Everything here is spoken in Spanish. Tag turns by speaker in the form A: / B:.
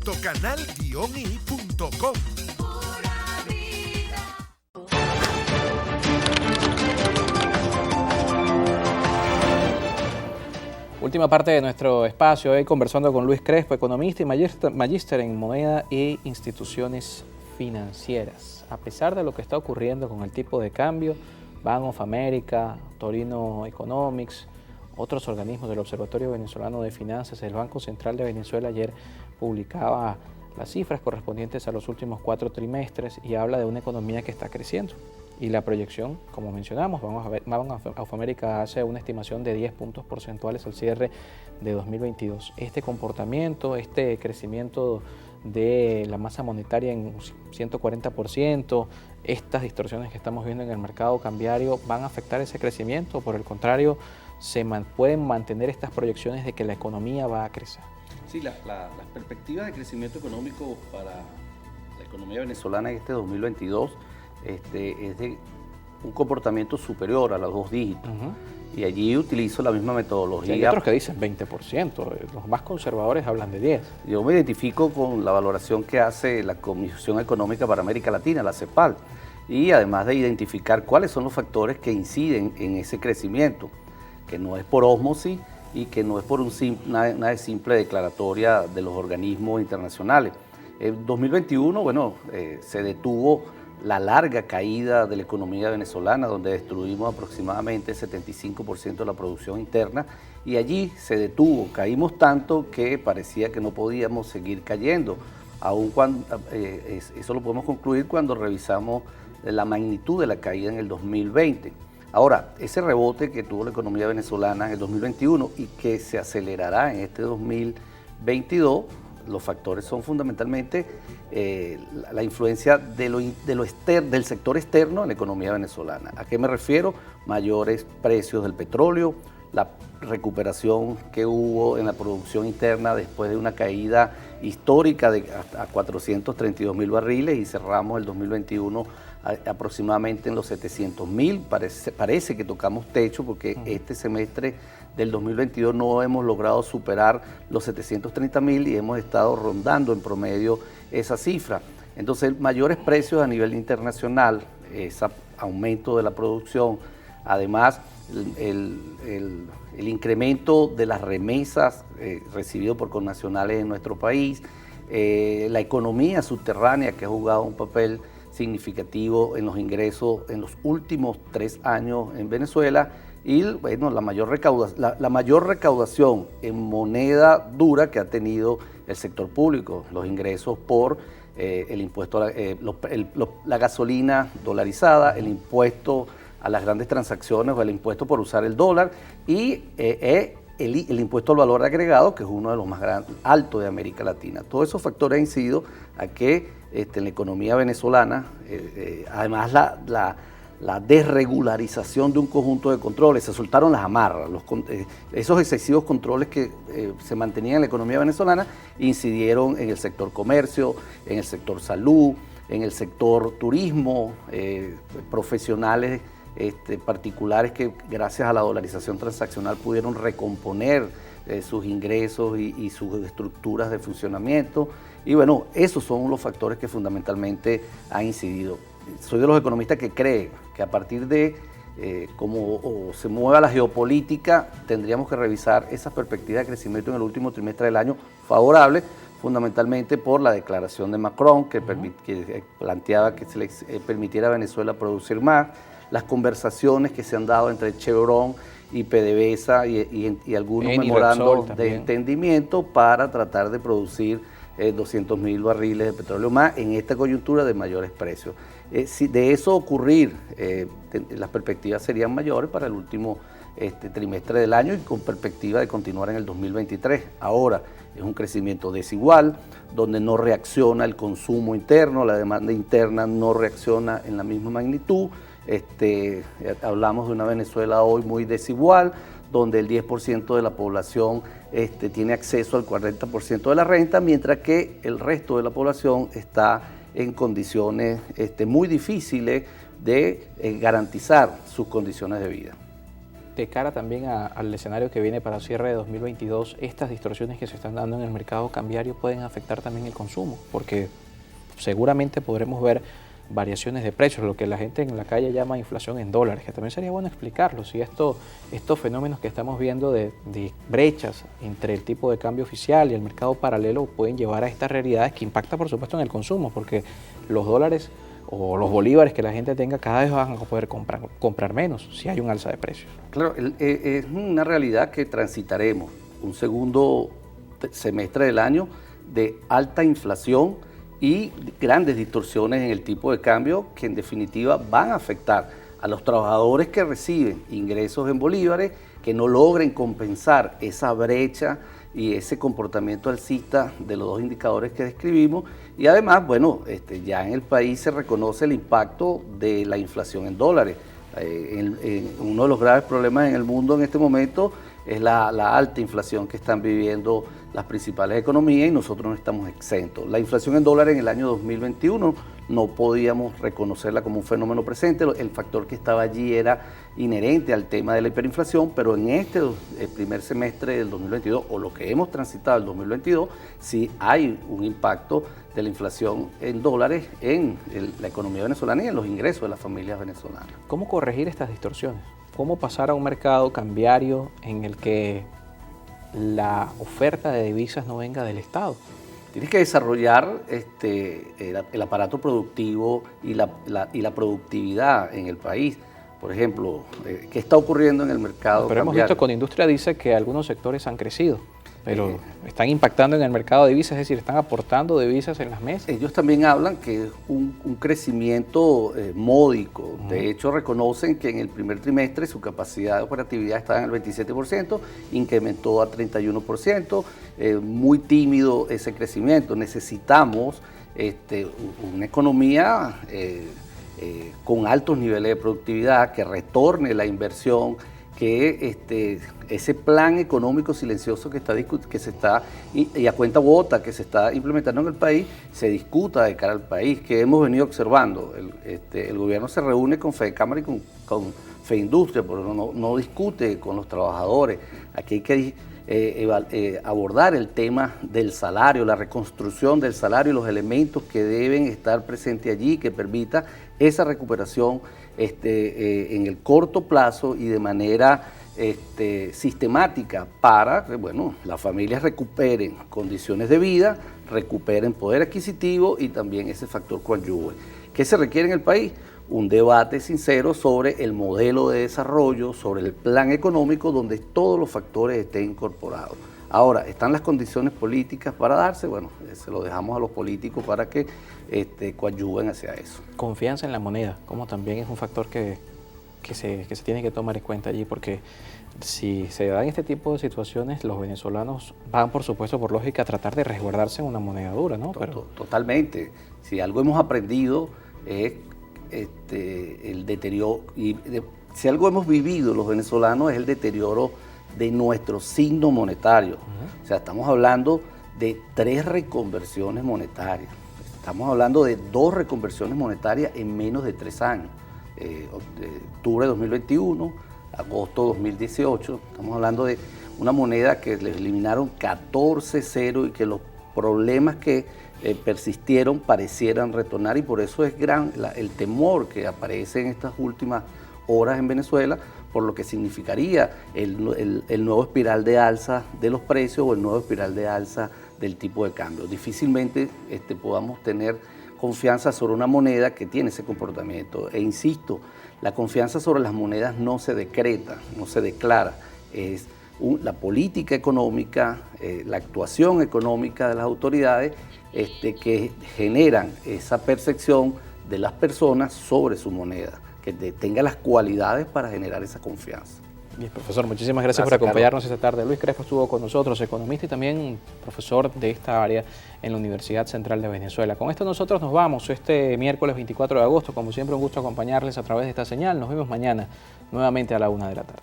A: www.canal-i.com.
B: Última parte de nuestro espacio, hoy conversando con Luis Crespo, economista y magíster en moneda e instituciones financieras. A pesar de lo que está ocurriendo con el tipo de cambio, Bank of America, Torino Economics, otros organismos del Observatorio Venezolano de Finanzas, el Banco Central de Venezuela ayer publicaba las cifras correspondientes a los últimos 4 trimestres y habla de una economía que está creciendo. Y la proyección, como mencionamos, Bank of America hace una estimación de 10 puntos porcentuales al cierre de 2022. Este comportamiento, este crecimiento de la masa monetaria en 140%, estas distorsiones que estamos viendo en el mercado cambiario, ¿van a afectar ese crecimiento? Por el contrario, ¿pueden mantener estas proyecciones de que la economía va a crecer?
C: Sí, las perspectivas de crecimiento económico para la economía venezolana en este 2022 es de un comportamiento superior a los 2 dígitos. Y allí utilizo la misma metodología.
B: Sí, hay otros que dicen 20%, los más conservadores hablan de 10%.
C: Yo me identifico con la valoración que hace la Comisión Económica para América Latina, la CEPAL, y además de identificar cuáles son los factores que inciden en ese crecimiento, que no es por ósmosis y que no es por una simple declaratoria de los organismos internacionales. En 2021, se detuvo la larga caída de la economía venezolana, donde destruimos aproximadamente el 75% de la producción interna, y allí se detuvo. Caímos tanto que parecía que no podíamos seguir cayendo. Aun cuando, eso lo podemos concluir cuando revisamos la magnitud de la caída en el 2020. Ahora, ese rebote que tuvo la economía venezolana en el 2021 y que se acelerará en este 2022, los factores son fundamentalmente la influencia del sector externo en la economía venezolana. ¿A qué me refiero? Mayores precios del petróleo, la recuperación que hubo en la producción interna después de una caída histórica a 432.000 barriles y cerramos el 2021 aproximadamente en los 700.000. Parece que tocamos techo porque este semestre del 2022 no hemos logrado superar los 730.000 y hemos estado rondando en promedio esa cifra. Entonces, mayores precios a nivel internacional, ese aumento de la producción, además el incremento de las remesas recibido por connacionales en nuestro país, la economía subterránea que ha jugado un papel significativo en los ingresos en los últimos 3 años en Venezuela, y la mayor recaudación en moneda dura que ha tenido el sector público, los ingresos por el impuesto a la gasolina dolarizada, el impuesto a las grandes transacciones o el impuesto por usar el dólar y el impuesto al valor agregado, que es uno de los más altos de América Latina. Todos esos factores han incidido a que en la economía venezolana, además la desregularización de un conjunto de controles, se soltaron las amarras, esos excesivos controles que se mantenían en la economía venezolana incidieron en el sector comercio, en el sector salud, en el sector turismo, profesionales particulares que gracias a la dolarización transaccional pudieron recomponer sus ingresos y sus estructuras de funcionamiento. Y esos son los factores que fundamentalmente han incidido. Soy de los economistas que creen que a partir de cómo se mueva la geopolítica, tendríamos que revisar esa perspectiva de crecimiento en el último trimestre del año favorable, fundamentalmente por la declaración de Macron, que planteaba que se le permitiera a Venezuela producir más, las conversaciones que se han dado entre Chevron y PDVSA y algunos memorandos de entendimiento para tratar de producir 200.000 barriles de petróleo más en esta coyuntura de mayores precios. Si de eso ocurrir, las perspectivas serían mayores para el último trimestre del año y con perspectiva de continuar en el 2023. Ahora es un crecimiento desigual, donde no reacciona el consumo interno, la demanda interna no reacciona en la misma magnitud. Hablamos de una Venezuela hoy muy desigual, donde el 10% de la población tiene acceso al 40% de la renta, mientras que el resto de la población está en condiciones muy difíciles de garantizar sus condiciones de vida.
B: de cara también al escenario que viene para cierre de 2022, estas distorsiones que se están dando en el mercado cambiario pueden afectar también el consumo, porque seguramente podremos ver variaciones de precios, lo que la gente en la calle llama inflación en dólares, que también sería bueno explicarlo, si estos fenómenos que estamos viendo de brechas entre el tipo de cambio oficial y el mercado paralelo pueden llevar a estas realidades que impactan por supuesto en el consumo, porque los dólares o los bolívares que la gente tenga cada vez van a poder comprar menos si hay un alza de precios.
C: Claro, es una realidad que transitaremos un segundo semestre del año de alta inflación y grandes distorsiones en el tipo de cambio que en definitiva van a afectar a los trabajadores que reciben ingresos en bolívares, que no logren compensar esa brecha y ese comportamiento alcista de los dos indicadores que describimos. Y además, bueno, ya en el país se reconoce el impacto de la inflación en dólares. Uno de los graves problemas en el mundo en este momento es la alta inflación que están viviendo las principales economías y nosotros no estamos exentos. La inflación en dólares en el año 2021 no podíamos reconocerla como un fenómeno presente, el factor que estaba allí era inherente al tema de la hiperinflación, pero en el primer semestre del 2022, o lo que hemos transitado el 2022, sí hay un impacto de la inflación en dólares en la economía venezolana y en los ingresos de las familias venezolanas.
B: ¿Cómo corregir estas distorsiones? ¿Cómo pasar a un mercado cambiario en el que la oferta de divisas no venga del Estado?
C: Tienes que desarrollar el aparato productivo y la productividad en el país. Por ejemplo, ¿qué está ocurriendo en el mercado
B: Pero
C: cambiario?
B: hemos visto que Conindustria dice que algunos sectores han crecido, pero están impactando en el mercado de divisas, es decir, están aportando divisas en las mesas.
C: Ellos también hablan que es un crecimiento módico. De hecho, reconocen que en el primer trimestre su capacidad de operatividad estaba en el 27%, incrementó a 31%, muy tímido ese crecimiento. Necesitamos una economía con altos niveles de productividad, que retorne la inversión, que ese plan económico silencioso que se está y a cuenta gota que se está implementando en el país se discuta de cara al país, que hemos venido observando. El gobierno se reúne con Fedecámara y con Feindustria, pero no discute con los trabajadores. Aquí hay que abordar el tema del salario, la reconstrucción del salario y los elementos que deben estar presentes allí, que permita esa recuperación en el corto plazo y de manera sistemática para que las familias recuperen condiciones de vida, recuperen poder adquisitivo y también ese factor coadyuve. ¿Qué se requiere en el país? Un debate sincero sobre el modelo de desarrollo, sobre el plan económico donde todos los factores estén incorporados. Ahora, ¿están las condiciones políticas para darse? Bueno, se lo dejamos a los políticos para que coadyuven hacia eso.
B: Confianza en la moneda, como también es un factor que se tiene que tomar en cuenta allí, porque si se dan este tipo de situaciones, los venezolanos van, por supuesto, por lógica, a tratar de resguardarse en una moneda dura, ¿no?
C: Totalmente. Si algo hemos aprendido es el deterioro, y si algo hemos vivido los venezolanos es el deterioro de nuestro signo monetario. O sea, estamos hablando de 3 reconversiones monetarias. Estamos hablando de 2 reconversiones monetarias en menos de 3 años. Octubre de 2021, agosto de 2018. Estamos hablando de una moneda que le eliminaron 14 ceros y que los problemas que persistieron parecieran retornar, y por eso es el temor que aparece en estas últimas horas en Venezuela, por lo que significaría el nuevo espiral de alza de los precios o el nuevo espiral de alza del tipo de cambio. Difícilmente podamos tener confianza sobre una moneda que tiene ese comportamiento. E insisto, la confianza sobre las monedas no se decreta, no se declara, es la política económica, la actuación económica de las autoridades que generan esa percepción de las personas sobre su moneda, que tenga las cualidades para generar esa confianza.
B: Bien, profesor, muchísimas gracias por acompañarnos esta tarde. Luis Crespo estuvo con nosotros, economista y también profesor de esta área en la Universidad Central de Venezuela. Con esto nosotros nos vamos este miércoles 24 de agosto. Como siempre, un gusto acompañarles a través de esta señal. Nos vemos mañana nuevamente a la 1 de la tarde.